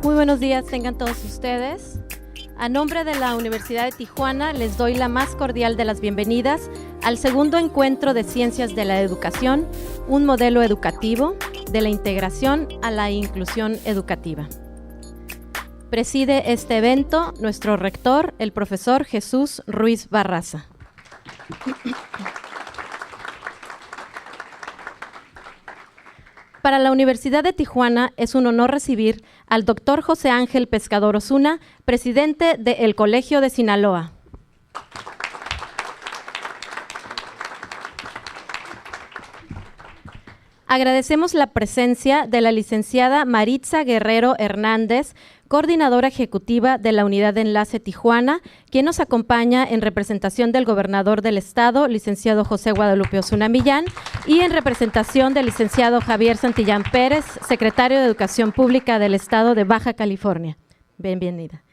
Muy buenos días tengan todos ustedes. A nombre de la Universidad de Tijuana les doy la más cordial de las bienvenidas al segundo encuentro de Ciencias de la Educación, un modelo educativo de la integración a la inclusión educativa. Preside este evento nuestro rector, el profesor Jesús Ruiz Barraza. Para la Universidad de Tijuana es un honor recibir al doctor José Ángel Pescador Osuna, presidente del Colegio de Sinaloa. Agradecemos la presencia de la licenciada Maritza Guerrero Hernández, coordinadora ejecutiva de la Unidad de Enlace Tijuana, quien nos acompaña en representación del gobernador del estado, licenciado José Guadalupe Osuna Millán, y en representación del licenciado Javier Santillán Pérez, secretario de Educación Pública del estado de Baja California. Bienvenida.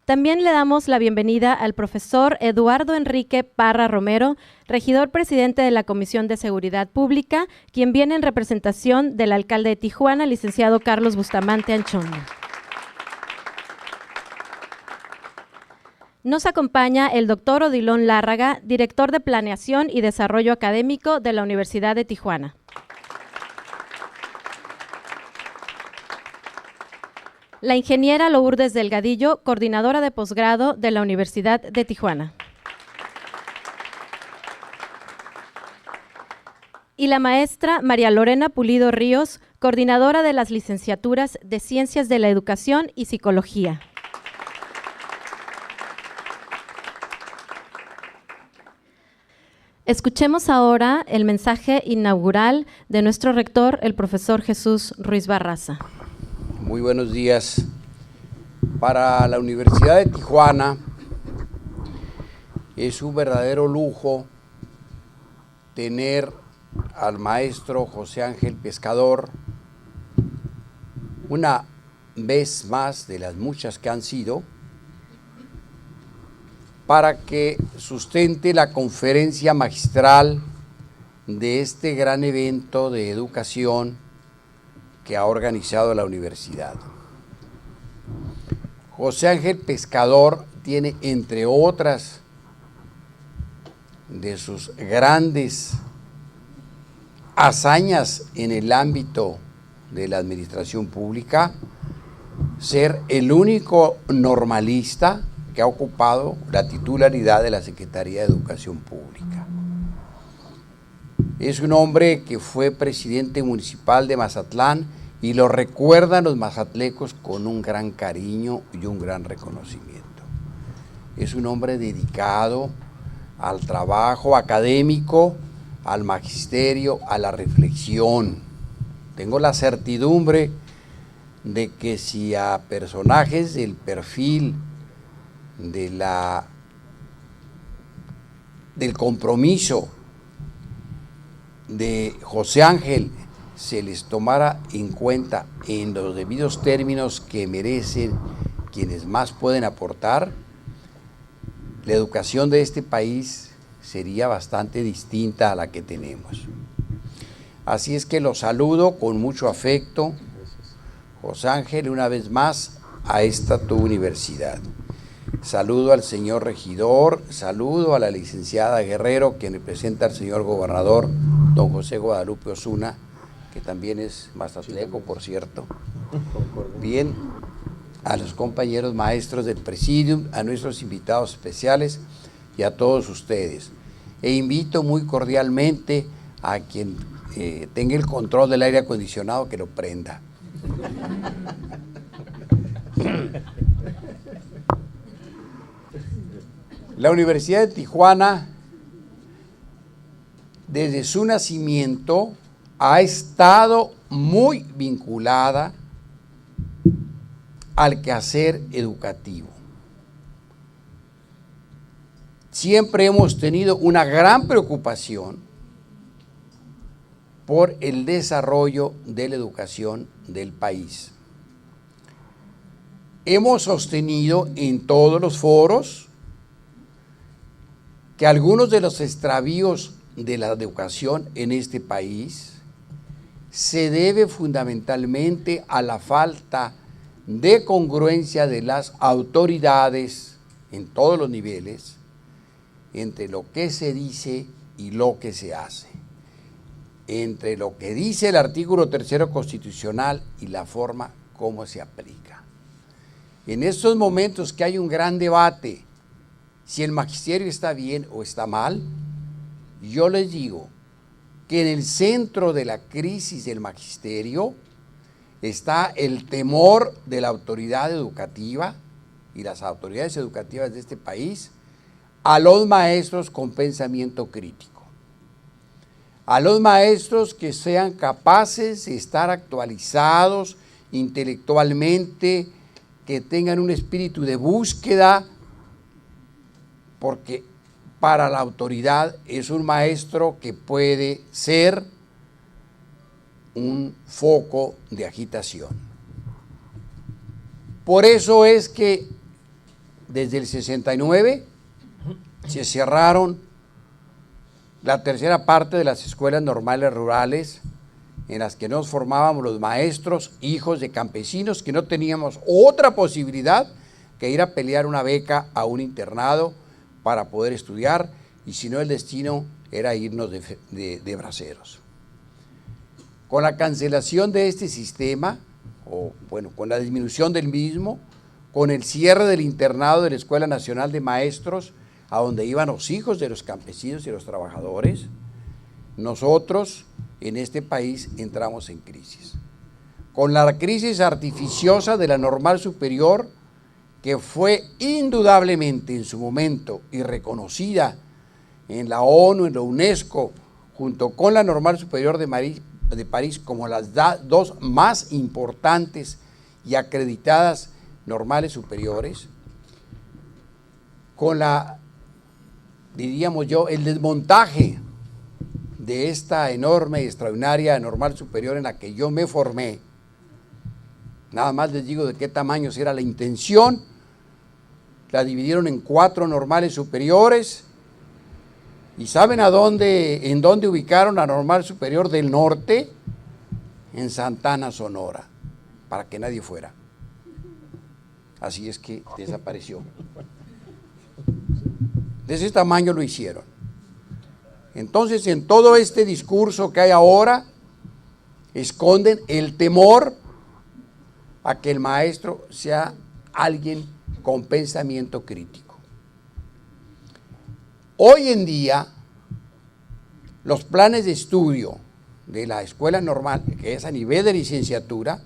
También le damos la bienvenida al profesor Eduardo Enrique Parra Romero, regidor presidente de la Comisión de Seguridad Pública, quien viene en representación del alcalde de Tijuana, licenciado Carlos Bustamante Anchondo. Nos acompaña el doctor Odilon Lárraga, director de Planeación y Desarrollo Académico de la Universidad de Tijuana. La ingeniera Lourdes Delgadillo, coordinadora de posgrado de la Universidad de Tijuana. Y la maestra María Lorena Pulido Ríos, coordinadora de las licenciaturas de Ciencias de la Educación y Psicología. Escuchemos ahora el mensaje inaugural de nuestro rector, el profesor Jesús Ruiz Barraza. Muy buenos días. Para la Universidad de Tijuana es un verdadero lujo tener al maestro José Ángel Pescador, una vez más de las muchas que han sido, para que sustente la conferencia magistral de este gran evento de educación que ha organizado la universidad. José Ángel Pescador tiene, entre otras de sus grandes hazañas en el ámbito de la administración pública, ser el único normalista que ha ocupado la titularidad de la Secretaría de Educación Pública. Es un hombre que fue presidente municipal de Mazatlán y lo recuerdan los mazatlecos con un gran cariño y un gran reconocimiento. Es un hombre dedicado al trabajo académico, al magisterio, a la reflexión. Tengo la certidumbre de que si a personajes del perfil del compromiso de José Ángel se les tomara en cuenta en los debidos términos que merecen quienes más pueden aportar, la educación de este país sería bastante distinta a la que tenemos. Así es que los saludo con mucho afecto, José Ángel, una vez más a esta tu universidad. Saludo al señor regidor, saludo a la licenciada Guerrero, quien representa al señor gobernador, don José Guadalupe Osuna, que también es mazatleco, por cierto. Bien, a los compañeros maestros del Presidium, a nuestros invitados especiales y a todos ustedes. E invito muy cordialmente a quien tenga el control del aire acondicionado que lo prenda. La Universidad de Tijuana, desde su nacimiento, ha estado muy vinculada al quehacer educativo. Siempre hemos tenido una gran preocupación por el desarrollo de la educación del país. Hemos sostenido en todos los foros que algunos de los extravíos de la educación en este país se debe fundamentalmente a la falta de congruencia de las autoridades en todos los niveles entre lo que se dice y lo que se hace, entre lo que dice el artículo 3 constitucional y la forma como se aplica. En estos momentos que hay un gran debate si el magisterio está bien o está mal, yo les digo que en el centro de la crisis del magisterio está el temor de la autoridad educativa y las autoridades educativas de este país a los maestros con pensamiento crítico, a los maestros que sean capaces de estar actualizados intelectualmente, que tengan un espíritu de búsqueda, porque para la autoridad es un maestro que puede ser un foco de agitación. Por eso es que desde el 69 se cerraron la tercera parte de las escuelas normales rurales en las que nos formábamos los maestros, hijos de campesinos, que no teníamos otra posibilidad que ir a pelear una beca a un internado para poder estudiar, y si no el destino era irnos de braceros. Con la cancelación de este sistema, o bueno, con la disminución del mismo, con el cierre del internado de la Escuela Nacional de Maestros, a donde iban los hijos de los campesinos y los trabajadores, nosotros en este país entramos en crisis. Con la crisis artificiosa de la normal superior, que fue indudablemente en su momento y reconocida en la ONU, en la UNESCO, junto con la normal superior de París como las dos más importantes y acreditadas normales superiores, con la, diríamos yo, el desmontaje de esta enorme y extraordinaria normal superior en la que yo me formé. Nada más les digo de qué tamaño era la intención. La dividieron en 4 normales superiores. ¿Y saben en dónde ubicaron la normal superior del norte? En Santa Ana, Sonora, para que nadie fuera. Así es que desapareció. De ese tamaño lo hicieron. Entonces, en todo este discurso que hay ahora, esconden el temor a que el maestro sea alguien con pensamiento crítico. Hoy en día, los planes de estudio de la escuela normal, que es a nivel de licenciatura,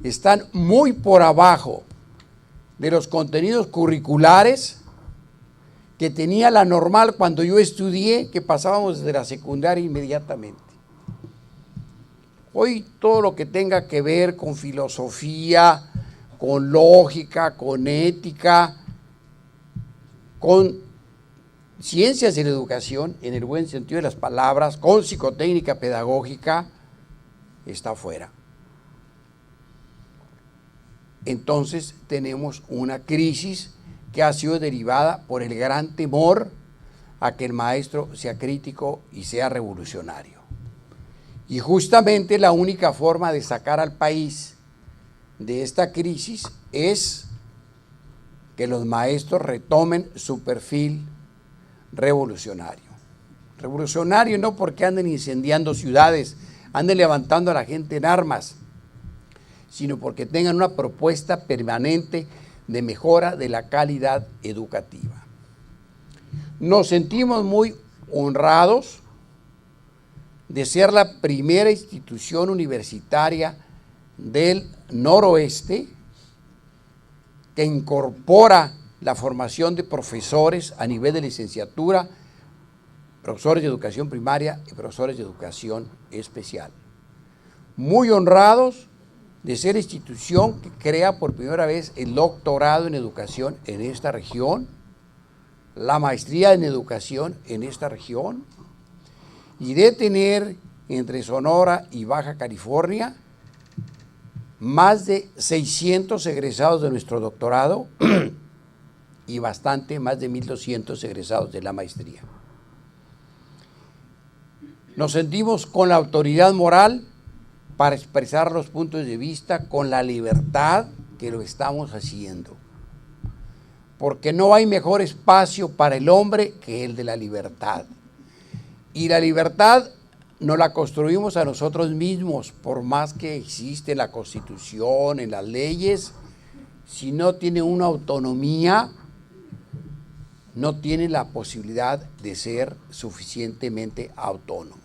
están muy por abajo de los contenidos curriculares que tenía la normal cuando yo estudié, que pasábamos desde la secundaria inmediatamente. Hoy todo lo que tenga que ver con filosofía, con lógica, con ética, con ciencias de la educación, en el buen sentido de las palabras, con psicotécnica pedagógica, está fuera. Entonces tenemos una crisis que ha sido derivada por el gran temor a que el maestro sea crítico y sea revolucionario. Y justamente la única forma de sacar al país de esta crisis es que los maestros retomen su perfil revolucionario. Revolucionario no porque anden incendiando ciudades, anden levantando a la gente en armas, sino porque tengan una propuesta permanente de mejora de la calidad educativa. Nos sentimos muy honrados de ser la primera institución universitaria del noroeste que incorpora la formación de profesores a nivel de licenciatura, profesores de educación primaria y profesores de educación especial. Muy honrados de ser la institución que crea por primera vez el doctorado en educación en esta región, la maestría en educación en esta región, y de tener entre Sonora y Baja California más de 600 egresados de nuestro doctorado y más de 1,200 egresados de la maestría. Nos sentimos con la autoridad moral para expresar los puntos de vista con la libertad que lo estamos haciendo. Porque no hay mejor espacio para el hombre que el de la libertad. Y la libertad no la construimos a nosotros mismos, por más que existe la Constitución, en las leyes, si no tiene una autonomía, no tiene la posibilidad de ser suficientemente autónomo.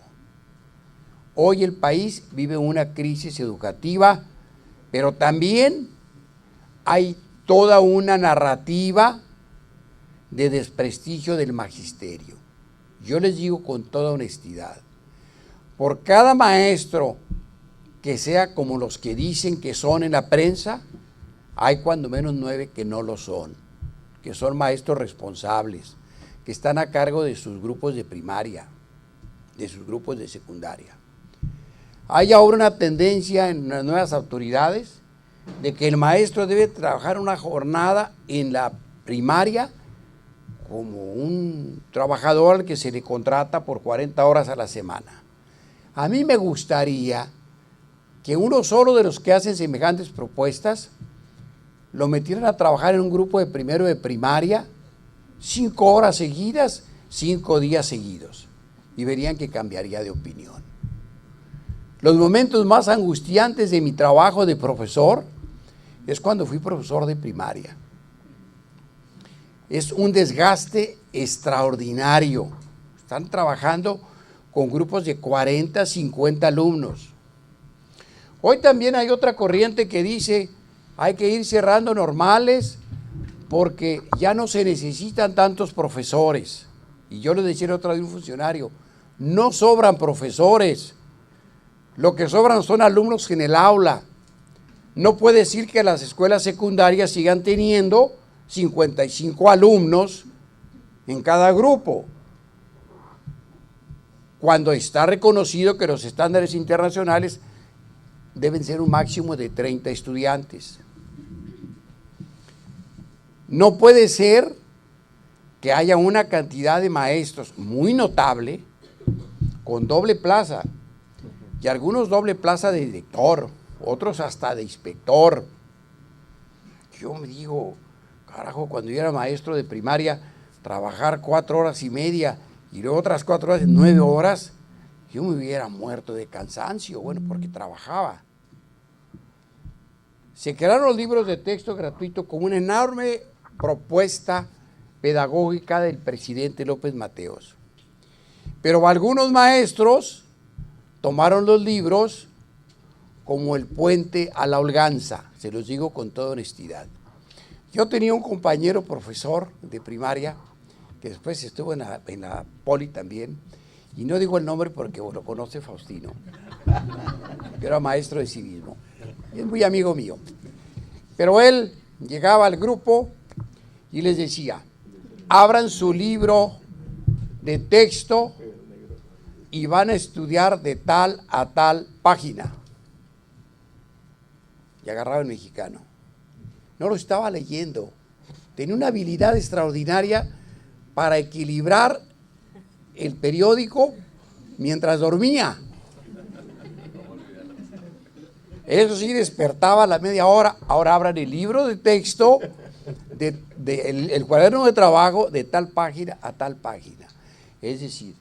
Hoy el país vive una crisis educativa, pero también hay toda una narrativa de desprestigio del magisterio. Yo les digo con toda honestidad, por cada maestro que sea como los que dicen que son en la prensa, hay cuando menos 9 que no lo son, que son maestros responsables, que están a cargo de sus grupos de primaria, de sus grupos de secundaria. Hay ahora una tendencia en las nuevas autoridades de que el maestro debe trabajar una jornada en la primaria como un trabajador al que se le contrata por 40 horas a la semana. A mí me gustaría que uno solo de los que hacen semejantes propuestas lo metieran a trabajar en un grupo de primero de primaria 5 horas seguidas, 5 días seguidos, y verían que cambiaría de opinión. Los momentos más angustiantes de mi trabajo de profesor es cuando fui profesor de primaria. Es un desgaste extraordinario. Están trabajando con grupos de 40, 50 alumnos. Hoy también hay otra corriente que dice hay que ir cerrando normales porque ya no se necesitan tantos profesores. Y yo le decía otra vez a un funcionario, no sobran profesores, lo que sobran son alumnos en el aula. No puede decir que las escuelas secundarias sigan teniendo 55 alumnos en cada grupo, cuando está reconocido que los estándares internacionales deben ser un máximo de 30 estudiantes. No puede ser que haya una cantidad de maestros muy notable con doble plaza, y algunos doble plaza de director, otros hasta de inspector. Yo me digo, carajo, cuando yo era maestro de primaria, trabajar 4 horas y media y luego otras 4 horas, 9 horas, yo me hubiera muerto de cansancio, bueno, porque trabajaba. Se crearon los libros de texto gratuito como una enorme propuesta pedagógica del presidente López Mateos. Pero algunos maestros tomaron los libros como el puente a la holganza, se los digo con toda honestidad. Yo tenía un compañero profesor de primaria, que después estuvo en la Poli también, y no digo el nombre porque lo conoce Faustino, que era maestro de civismo, y es muy amigo mío. Pero él llegaba al grupo y les decía, abran su libro de texto y van a estudiar de tal a tal página. Y agarraba el mexicano. No lo estaba leyendo. Tenía una habilidad extraordinaria para equilibrar el periódico mientras dormía. Eso sí, despertaba a la media hora. Ahora abran el libro de texto, el cuaderno de trabajo de tal página a tal página. Es decir,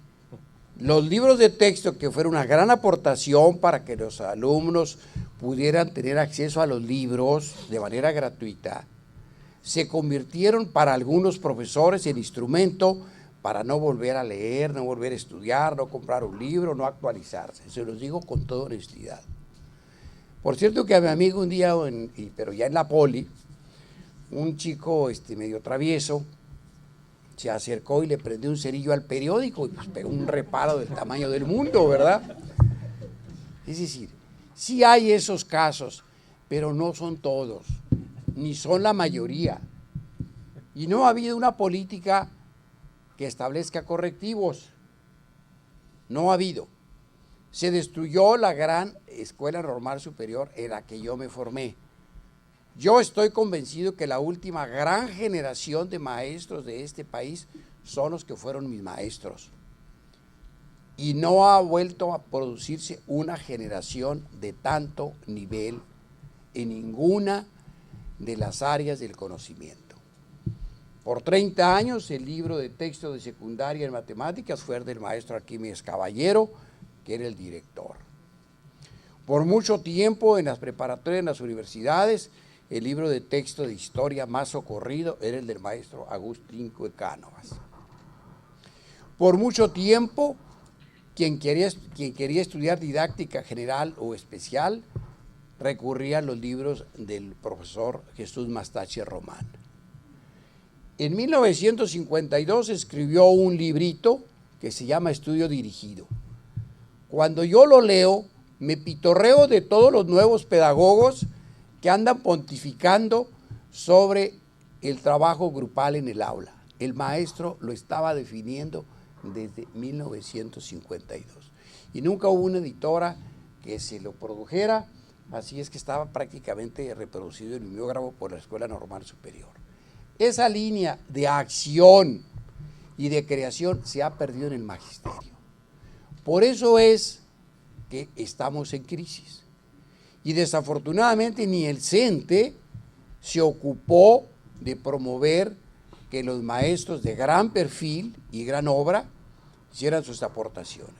los libros de texto, que fueron una gran aportación para que los alumnos pudieran tener acceso a los libros de manera gratuita, se convirtieron para algunos profesores en instrumento para no volver a leer, no volver a estudiar, no comprar un libro, no actualizarse. Se los digo con toda honestidad. Por cierto que a mi amigo un día, pero ya en la Poli, un chico medio travieso, se acercó y le prendió un cerillo al periódico y pues pegó un reparo del tamaño del mundo, ¿verdad? Es decir, sí hay esos casos, pero no son todos, ni son la mayoría. Y no ha habido una política que establezca correctivos. No ha habido. Se destruyó la gran escuela normal superior en la que yo me formé. Yo estoy convencido que la última gran generación de maestros de este país son los que fueron mis maestros. y no ha vuelto a producirse una generación de tanto nivel en ninguna de las áreas del conocimiento. Por 30 años el libro de texto de secundaria en matemáticas fue el del maestro Arquímedes Caballero, que era el director. Por mucho tiempo en las preparatorias, en las universidades, el libro de texto de historia más socorrido era el del maestro Agustín Cánovas. Por mucho tiempo, quien quería estudiar didáctica general o especial, recurría a los libros del profesor Jesús Mastache Román. En 1952 escribió un librito que se llama Estudio Dirigido. Cuando yo lo leo, me pitorreo de todos los nuevos pedagogos que andan pontificando sobre el trabajo grupal en el aula. El maestro lo estaba definiendo desde 1952 y nunca hubo una editora que se lo produjera, así es que estaba prácticamente reproducido en mimeógrafo por la Escuela Normal Superior. Esa línea de acción y de creación se ha perdido en el magisterio. Por eso es que estamos en crisis. Y desafortunadamente ni el CENTE se ocupó de promover que los maestros de gran perfil y gran obra hicieran sus aportaciones.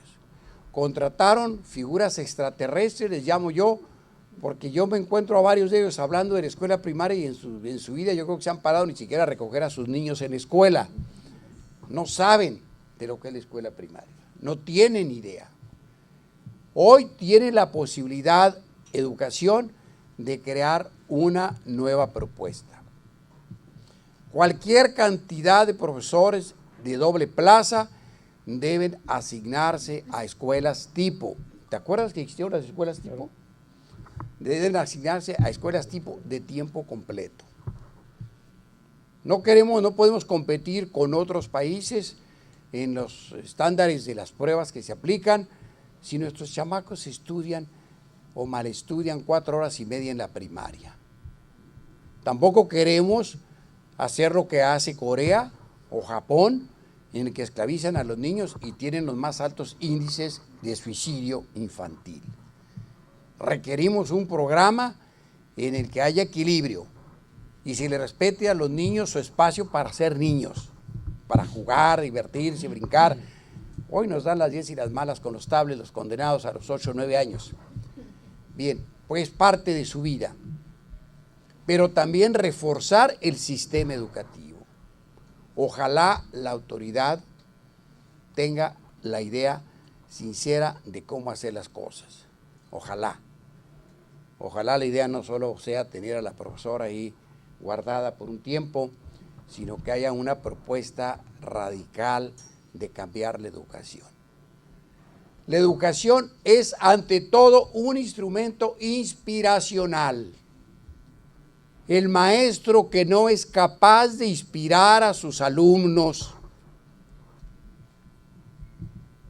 Contrataron figuras extraterrestres, les llamo yo, porque yo me encuentro a varios de ellos hablando de la escuela primaria y en su vida yo creo que se han parado ni siquiera a recoger a sus niños en la escuela. No saben de lo que es la escuela primaria, no tienen idea. Hoy tiene la posibilidad educación de crear una nueva propuesta. Cualquier cantidad de profesores de doble plaza deben asignarse a escuelas tipo. ¿Te acuerdas que existieron las escuelas tipo? Deben asignarse a escuelas tipo de tiempo completo. No podemos competir con otros países en los estándares de las pruebas que se aplican si nuestros chamacos estudian o mal estudian 4 horas y media en la primaria. Tampoco queremos hacer lo que hace Corea o Japón, en el que esclavizan a los niños y tienen los más altos índices de suicidio infantil. Requerimos un programa en el que haya equilibrio y se le respete a los niños su espacio para ser niños, para jugar, divertirse, brincar. Hoy nos dan las 10 y las malas con los tablets, los condenados a los 8 o 9 años. Bien, pues parte de su vida, pero también reforzar el sistema educativo. Ojalá la autoridad tenga la idea sincera de cómo hacer las cosas. Ojalá la idea no solo sea tener a la profesora ahí guardada por un tiempo, sino que haya una propuesta radical de cambiar la educación. La educación es ante todo un instrumento inspiracional. El maestro que no es capaz de inspirar a sus alumnos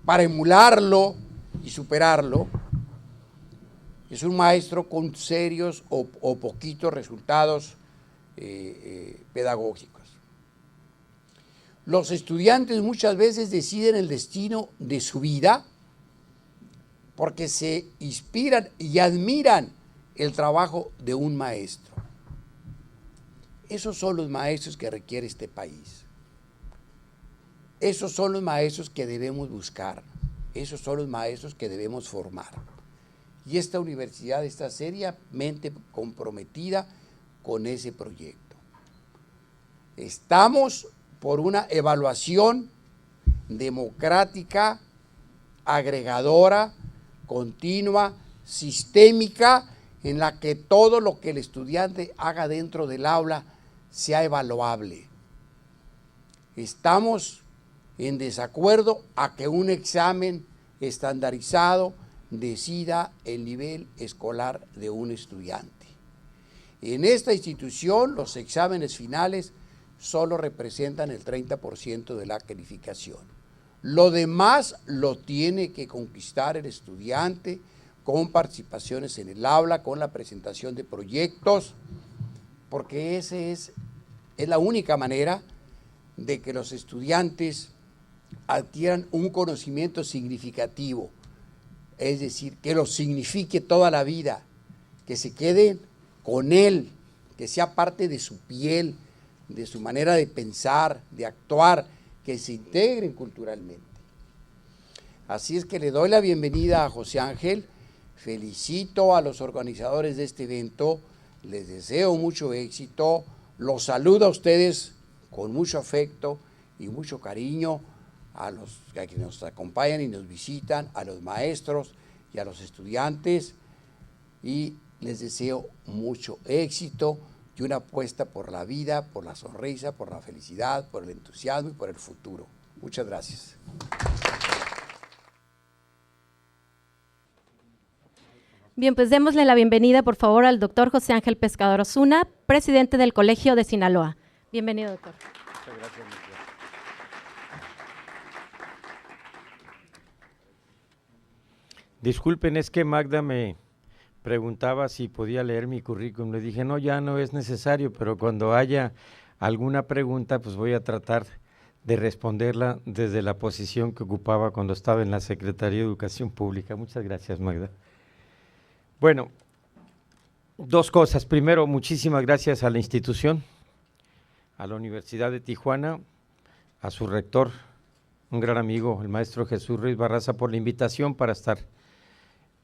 para emularlo y superarlo, es un maestro con serios o poquitos resultados pedagógicos. Los estudiantes muchas veces deciden el destino de su vida porque se inspiran y admiran el trabajo de un maestro. Esos son los maestros que requiere este país. Esos son los maestros que debemos buscar. Esos son los maestros que debemos formar. Y esta universidad está seriamente comprometida con ese proyecto. Estamos por una evaluación democrática, agregadora, continua, sistémica, en la que todo lo que el estudiante haga dentro del aula sea evaluable. Estamos en desacuerdo a que un examen estandarizado decida el nivel escolar de un estudiante. En esta institución, los exámenes finales solo representan el 30% de la calificación. Lo demás lo tiene que conquistar el estudiante con participaciones en el aula, con la presentación de proyectos, porque esa es la única manera de que los estudiantes adquieran un conocimiento significativo, es decir, que lo signifique toda la vida, que se queden con él, que sea parte de su piel, de su manera de pensar, de actuar, que se integren culturalmente. Así es que le doy la bienvenida a José Ángel, felicito a los organizadores de este evento, les deseo mucho éxito, los saludo a ustedes con mucho afecto y mucho cariño, a quienes nos acompañan y nos visitan, a los maestros y a los estudiantes, y les deseo mucho éxito y una apuesta por la vida, por la sonrisa, por la felicidad, por el entusiasmo y por el futuro. Muchas gracias. Bien, pues démosle la bienvenida, por favor, al doctor José Ángel Pescador Osuna, presidente del Colegio de Sinaloa. Bienvenido, doctor. Muchas gracias, Miquel. Disculpen, es que Magda me preguntaba si podía leer mi currículum. Le dije, no, ya no es necesario, pero cuando haya alguna pregunta, pues voy a tratar de responderla desde la posición que ocupaba cuando estaba en la Secretaría de Educación Pública. Muchas gracias, Magda. Bueno, dos cosas. Primero, muchísimas gracias a la institución, a la Universidad de Tijuana, a su rector, un gran amigo, el maestro Jesús Ruiz Barraza, por la invitación para estar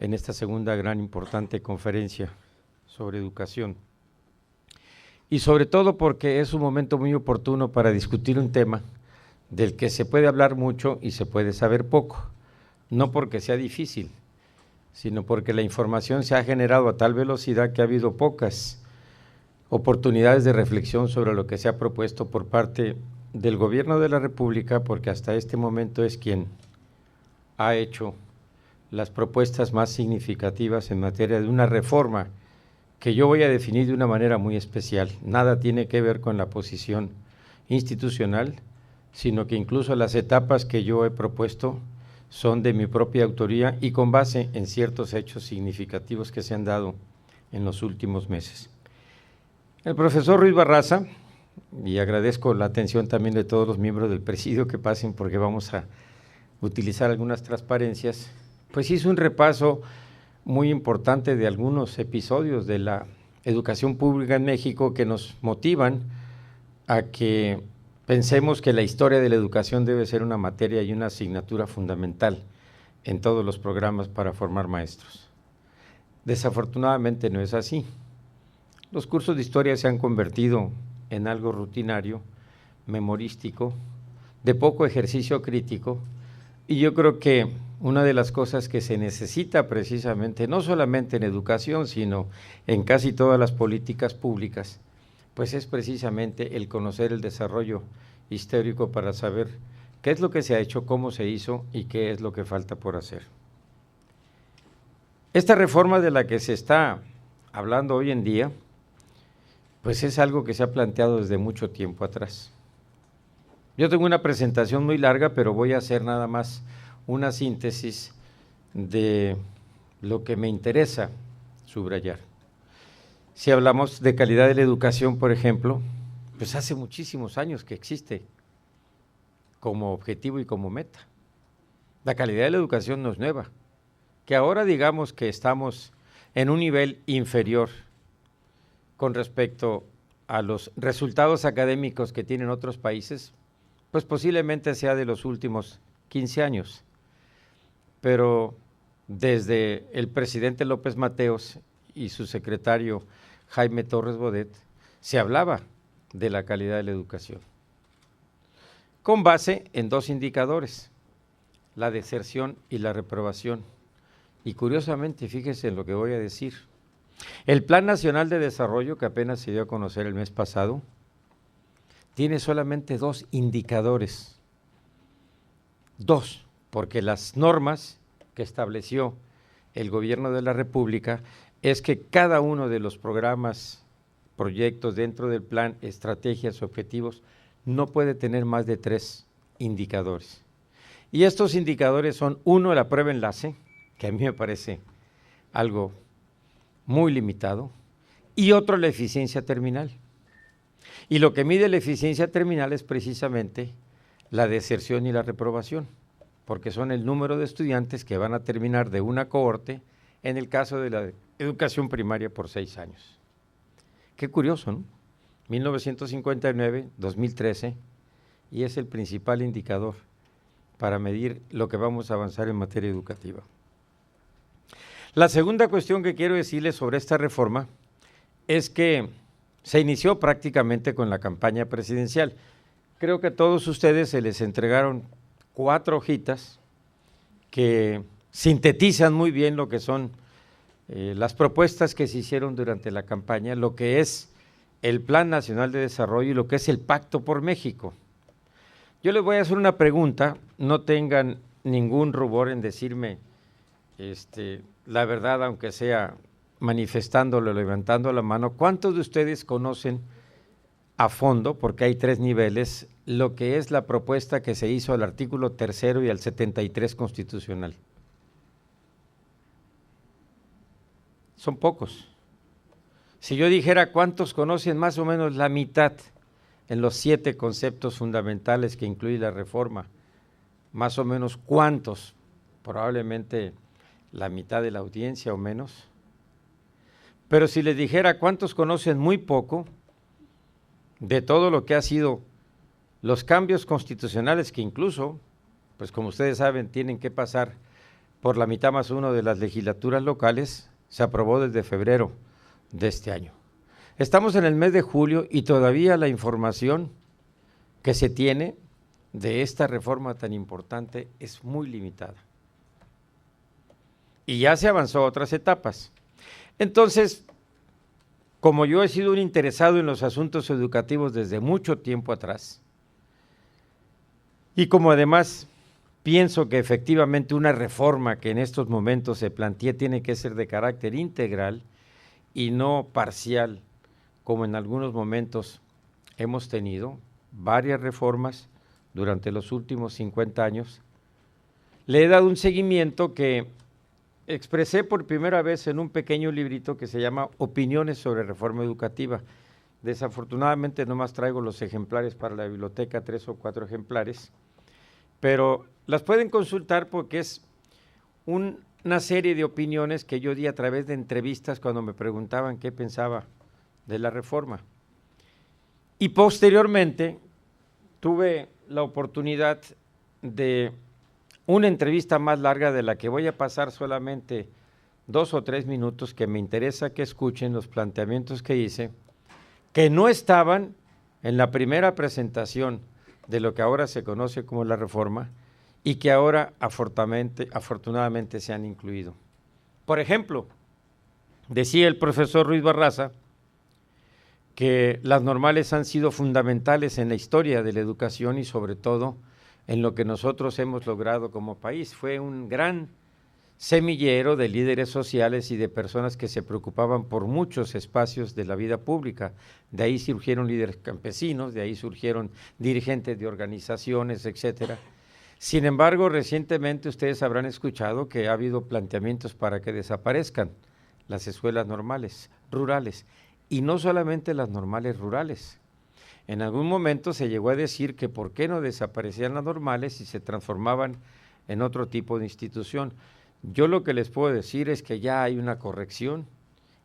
en esta segunda gran importante conferencia sobre educación. Y sobre todo porque es un momento muy oportuno para discutir un tema del que se puede hablar mucho y se puede saber poco, no porque sea difícil, sino porque la información se ha generado a tal velocidad que ha habido pocas oportunidades de reflexión sobre lo que se ha propuesto por parte del Gobierno de la República, porque hasta este momento es quien ha hecho las propuestas más significativas en materia de una reforma que yo voy a definir de una manera muy especial. Nada tiene que ver con la posición institucional, sino que incluso las etapas que yo he propuesto son de mi propia autoría y con base en ciertos hechos significativos que se han dado en los últimos meses. El profesor Ruiz Barraza, y agradezco la atención también de todos los miembros del presidio que pasen porque vamos a utilizar algunas transparencias, pues hizo un repaso muy importante de algunos episodios de la educación pública en México que nos motivan a que pensemos que la historia de la educación debe ser una materia y una asignatura fundamental en todos los programas para formar maestros. Desafortunadamente no es así. Los cursos de historia se han convertido en algo rutinario, memorístico, de poco ejercicio crítico, y yo creo que una de las cosas que se necesita precisamente, no solamente en educación, sino en casi todas las políticas públicas, pues es precisamente el conocer el desarrollo histórico para saber qué es lo que se ha hecho, cómo se hizo y qué es lo que falta por hacer. Esta reforma de la que se está hablando hoy en día, pues es algo que se ha planteado desde mucho tiempo atrás. Yo tengo una presentación muy larga, pero voy a hacer nada más una síntesis de lo que me interesa subrayar. Si hablamos de calidad de la educación, por ejemplo, pues hace muchísimos años que existe como objetivo y como meta. La calidad de la educación no es nueva. Que ahora digamos que estamos en un nivel inferior con respecto a los resultados académicos que tienen otros países, pues posiblemente sea de los últimos 15 años. Pero desde el presidente López Mateos y su secretario Jaime Torres Bodet, se hablaba de la calidad de la educación, con base en dos indicadores, la deserción y la reprobación. Y curiosamente, fíjese en lo que voy a decir, el Plan Nacional de Desarrollo, que apenas se dio a conocer el mes pasado, tiene solamente dos indicadores, dos, porque las normas que estableció el Gobierno de la República es que cada uno de los programas, proyectos dentro del plan, estrategias, objetivos, no puede tener más de 3 indicadores. Y estos indicadores son, uno, la prueba enlace, que a mí me parece algo muy limitado, y otro, la eficiencia terminal. Y lo que mide la eficiencia terminal es precisamente la deserción y la reprobación, porque son el número de estudiantes que van a terminar de una cohorte, en el caso de la educación primaria, por 6 años. Qué curioso, ¿no? 1959, 2013, y es el principal indicador para medir lo que vamos a avanzar en materia educativa. La segunda cuestión que quiero decirles sobre esta reforma es que se inició prácticamente con la campaña presidencial. Creo que a todos ustedes se les entregaron 4 hojitas que sintetizan muy bien lo que son las propuestas que se hicieron durante la campaña, lo que es el Plan Nacional de Desarrollo y lo que es el Pacto por México. Yo les voy a hacer una pregunta, no tengan ningún rubor en decirme la verdad, aunque sea manifestándolo, levantando la mano. ¿Cuántos de ustedes conocen a fondo, porque hay 3 niveles, lo que es la propuesta que se hizo al artículo 3º y al 73 constitucional? Son pocos. Si yo dijera cuántos conocen más o menos la mitad en los 7 conceptos fundamentales que incluye la reforma, más o menos cuántos, probablemente la mitad de la audiencia o menos. Pero si les dijera cuántos conocen muy poco de todo lo que ha sido los cambios constitucionales, que incluso, pues como ustedes saben, tienen que pasar por la mitad más 1 de las legislaturas locales, se aprobó desde febrero de este año. Estamos en el mes de julio y todavía la información que se tiene de esta reforma tan importante es muy limitada. Y ya se avanzó a otras etapas. Entonces, como yo he sido un interesado en los asuntos educativos desde mucho tiempo atrás, y como además pienso que efectivamente una reforma que en estos momentos se plantea tiene que ser de carácter integral y no parcial, como en algunos momentos hemos tenido varias reformas durante los últimos 50 años, le he dado un seguimiento que expresé por primera vez en un pequeño librito que se llama Opiniones sobre Reforma Educativa. Desafortunadamente nomás traigo los ejemplares para la biblioteca, 3 o 4 ejemplares, pero las pueden consultar porque es una serie de opiniones que yo di a través de entrevistas cuando me preguntaban qué pensaba de la reforma. Y posteriormente tuve la oportunidad de una entrevista más larga de la que voy a pasar solamente 2 o 3 minutos, que me interesa que escuchen los planteamientos que hice, que no estaban en la primera presentación de lo que ahora se conoce como la reforma y que ahora afortunadamente se han incluido. Por ejemplo, decía el profesor Ruiz Barraza que las normales han sido fundamentales en la historia de la educación y sobre todo en lo que nosotros hemos logrado como país. Fue un gran semillero de líderes sociales y de personas que se preocupaban por muchos espacios de la vida pública. De ahí surgieron líderes campesinos, de ahí surgieron dirigentes de organizaciones, etcétera. Sin embargo, recientemente ustedes habrán escuchado que ha habido planteamientos para que desaparezcan las escuelas normales, rurales, y no solamente las normales rurales. En algún momento se llegó a decir que por qué no desaparecían las normales y se transformaban en otro tipo de institución. Yo lo que les puedo decir es que ya hay una corrección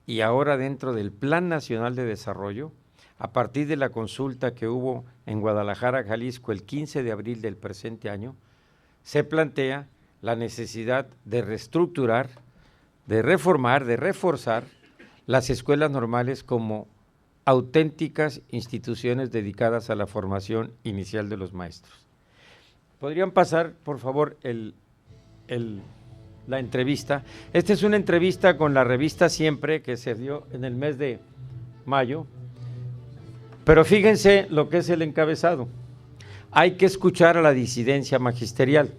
y ahora dentro del Plan Nacional de Desarrollo, a partir de la consulta que hubo en Guadalajara, Jalisco, el 15 de abril del presente año, se plantea la necesidad de reestructurar, de reformar, de reforzar las escuelas normales como auténticas instituciones dedicadas a la formación inicial de los maestros. ¿Podrían pasar, por favor, la entrevista? Esta es una entrevista con la revista Siempre, que se dio en el mes de mayo, pero fíjense lo que es el encabezado. Hay que escuchar a la disidencia magisterial.